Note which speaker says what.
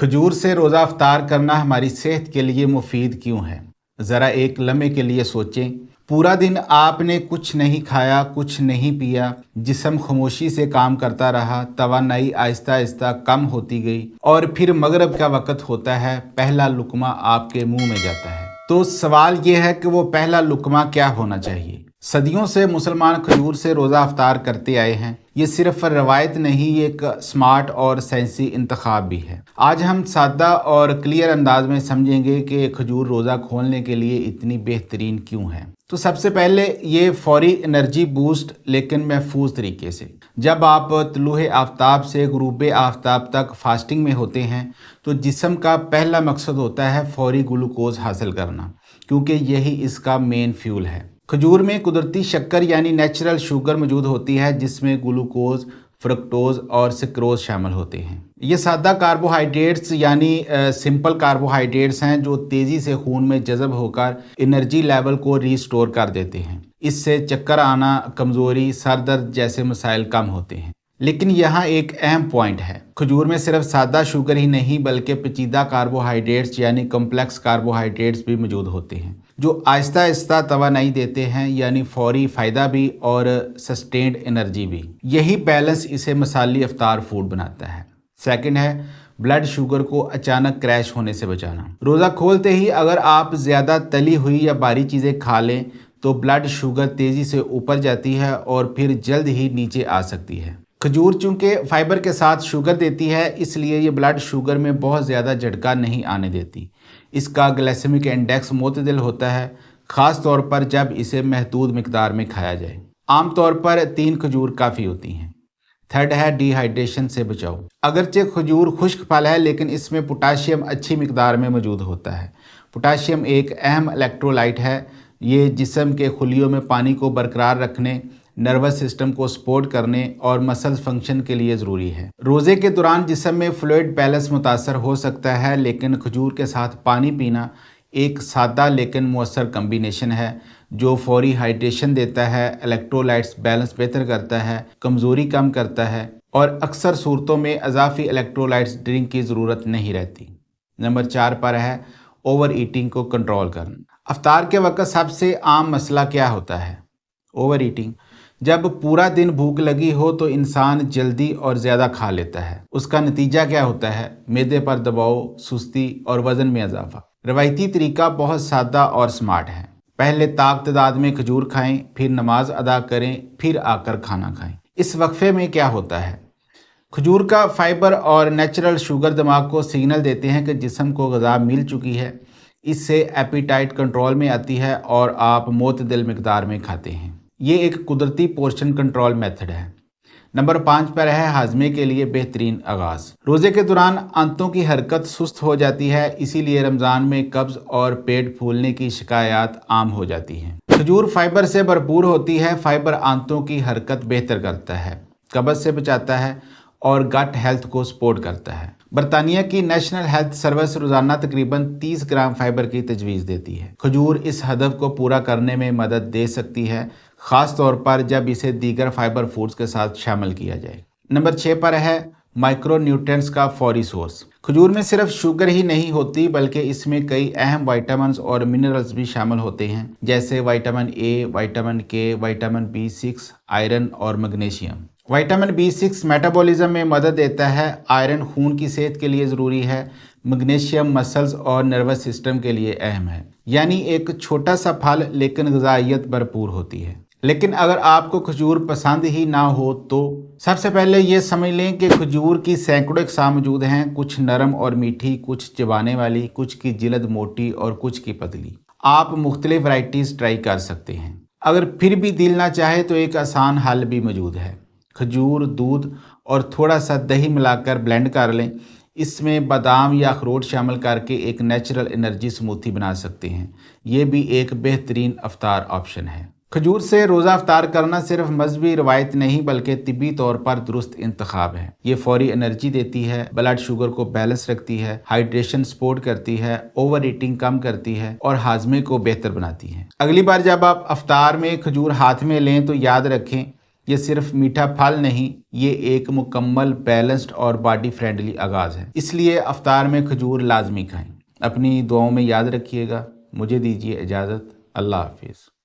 Speaker 1: खजूर से रोज़ा अफ्तार करना हमारी सेहत के लिए मुफीद क्यों है? ज़रा एक लम्हे के लिए सोचें। पूरा दिन आपने कुछ नहीं खाया, कुछ नहीं पिया, जिस्म खामोशी से काम करता रहा, तवानाई आहिस्ता आहिस्ता कम होती गई और फिर मगरिब का वक़्त होता है, पहला लुक़मा आपके मुंह में जाता है। तो सवाल ये है कि वो पहला लुक़मा क्या होना चाहिए? सदियों से मुसलमान खजूर से रोज़ा अफ्तार करते आए हैं। ये सिर्फ रवायत नहीं, ये एक स्मार्ट और साइंसी इंतखाब भी है। आज हम सादा और क्लियर अंदाज में समझेंगे कि खजूर रोज़ा खोलने के लिए इतनी बेहतरीन क्यों है। तो सबसे पहले ये फौरी एनर्जी बूस्ट, लेकिन महफूज तरीके से। जब आप तुलूए आफ्ताब से गुरूब आफ्ताब तक फास्टिंग में होते हैं तो जिस्म का पहला मकसद होता है फौरी ग्लूकोज हासिल करना, क्योंकि यही इसका मेन फ्यूल है। खजूर में कुदरती शक्कर यानी नेचुरल शुगर मौजूद होती है, जिसमें ग्लूकोज, फ्रक्टोज और सिक्रोज शामिल होते हैं। ये सादा कार्बोहाइड्रेट्स यानी सिंपल कार्बोहाइड्रेट्स हैं जो तेज़ी से खून में जज़ब होकर एनर्जी लेवल को रीस्टोर कर देते हैं। इससे चक्कर आना, कमज़ोरी, सर दर्द जैसे मसाइल कम होते हैं। लेकिन यहाँ एक अहम पॉइंट है, खजूर में सिर्फ सादा शुगर ही नहीं बल्कि पेचीदा कार्बोहाइड्रेट्स यानी कम्प्लेक्स कार्बोहाइड्रेट्स भी मौजूद होते हैं, जो आहिस्ता आहिस्ता तवानाई देते हैं, यानी फौरी फ़ायदा भी और सस्टेन्ड एनर्जी भी। यही बैलेंस इसे मसाली अफ्तार फूड बनाता है। सेकंड है ब्लड शुगर को अचानक क्रैश होने से बचाना। रोज़ा खोलते ही अगर आप ज़्यादा तली हुई या भारी चीज़ें खा लें तो ब्लड शुगर तेज़ी से ऊपर जाती है और फिर जल्द ही नीचे आ सकती है। खजूर चूँकि फाइबर के साथ शुगर देती है, इसलिए ये ब्लड शुगर में बहुत ज़्यादा झटका नहीं आने देती। इसका ग्लाइसेमिक इंडेक्स मुतदिल होता है, ख़ास तौर पर जब इसे महदूद मिकदार में खाया जाए। आमतौर पर 3 खजूर काफ़ी होती हैं। थर्ड है डिहाइड्रेशन से बचाओ। अगरचे खजूर खुश्क फल है, लेकिन इसमें पोटाशियम अच्छी मिकदार में मौजूद होता है। पोटाशियम एक अहम इलेक्ट्रोलाइट है। ये जिस्म के खुलियों में पानी को बरकरार रखने, नर्वस सिस्टम को सपोर्ट करने और मसल्स फंक्शन के लिए ज़रूरी है। रोज़े के दौरान जिस्म में फ्लूइड बैलेंस मुतासर हो सकता है, लेकिन खजूर के साथ पानी पीना एक सादा लेकिन मुअस्सर कम्बिनेशन है जो फौरी हाइड्रेशन देता है, इलेक्ट्रोलाइट्स बैलेंस बेहतर करता है, कमज़ोरी कम करता है और अक्सर सूरतों में इजाफी इलेक्ट्रोलाइट्स ड्रिंक की ज़रूरत नहीं रहती। नंबर 4 पर है ओवर ईटिंग को कंट्रोल करना। अफ्तार के वक्त सबसे आम मसला क्या होता है? Over eating. जब पूरा दिन भूख लगी हो तो इंसान जल्दी और ज़्यादा खा लेता है। उसका नतीजा क्या होता है? मैदे पर दबाव, सुस्ती और वज़न में इजाफा। रवायती तरीका बहुत सादा और स्मार्ट है। पहले तादाद में खजूर खाएं, फिर नमाज अदा करें, फिर आकर खाना खाएं। इस वक्फे में क्या होता है? खजूर का फाइबर और नेचुरल शुगर दिमाग को सिग्नल देते हैं कि जिस्म को ग़िज़ा मिल चुकी है। इससे एपिटाइट कंट्रोल में आती है और आप मुतदिल मिकदार में खाते हैं। ये एक कुदरती पोर्शन कंट्रोल मेथड है। नंबर 5 पर है हाजमे के लिए बेहतरीन आगाज़। रोज़े के दौरान आंतों की हरकत सुस्त हो जाती है, इसीलिए रमज़ान में कब्ज़ और पेट फूलने की शिकायत आम हो जाती हैं। खजूर फाइबर से भरपूर होती है। फाइबर आंतों की हरकत बेहतर करता है, कब्ज़ से बचाता है और गट हेल्थ को सपोर्ट करता है। बरतानिया की नेशनल हेल्थ सर्विस रोज़ाना तकरीबन 30 ग्राम फाइबर की तजवीज़ देती है। खजूर इस हदफ को पूरा करने में मदद दे सकती है, ख़ास तौर पर जब इसे दीगर फाइबर फूड्स के साथ शामिल किया जाए। नंबर 6 पर है माइक्रो न्यूट्रिएंट्स का फौरी सोर्स। खजूर में सिर्फ शुगर ही नहीं होती बल्कि इसमें कई अहम विटामिन्स और मिनरल्स भी शामिल होते हैं, जैसे विटामिन ए, विटामिन के, विटामिन B6, आयरन और मैग्नीशियम। विटामिन B6 मेटाबॉलिज्म में मदद देता है, आयरन खून की सेहत के लिए ज़रूरी है, मैग्नीशियम मसल्स और नर्वस सिस्टम के लिए अहम है। यानी एक छोटा सा फल लेकिन ग़िज़ाइयत भरपूर होती है। लेकिन अगर आपको खजूर पसंद ही ना हो तो सबसे पहले ये समझ लें कि खजूर की सैकड़ों अक़साम मौजूद हैं। कुछ नरम और मीठी, कुछ चबाने वाली, कुछ की जिल्द मोटी और कुछ की पतली। आप मुख्तलिफ वैराइटीज़ ट्राई कर सकते हैं। अगर फिर भी दिल ना चाहे तो एक आसान हल भी मौजूद है। खजूर, दूध और थोड़ा सा दही मिलाकर ब्लेंड कर लें। इसमें बादाम या अखरोट शामिल करके एक नेचुरल एनर्जी स्मूथी बना सकते हैं। ये भी एक बेहतरीन अफ्तार ऑप्शन है। खजूर से रोज़ा अफ्तार करना सिर्फ मजहबी रवायत नहीं बल्कि तिब्बी तौर पर दुरुस्त इंतखाब है। ये फौरी एनर्जी देती है, ब्लड शुगर को बैलेंस रखती है, हाइड्रेशन सपोर्ट करती है, ओवर ईटिंग कम करती है और हाजमे को बेहतर बनाती है। अगली बार जब आप अफ्तार में खजूर हाथ में लें तो याद रखें یہ صرف میٹھا پھل نہیں، یہ ایک مکمل بیلنسڈ اور باڈی فرینڈلی آغاز ہے۔ اس لیے افطار میں کھجور لازمی کھائیں۔ اپنی دعاؤں میں یاد رکھیے گا۔ مجھے دیجیے اجازت۔ اللہ حافظ۔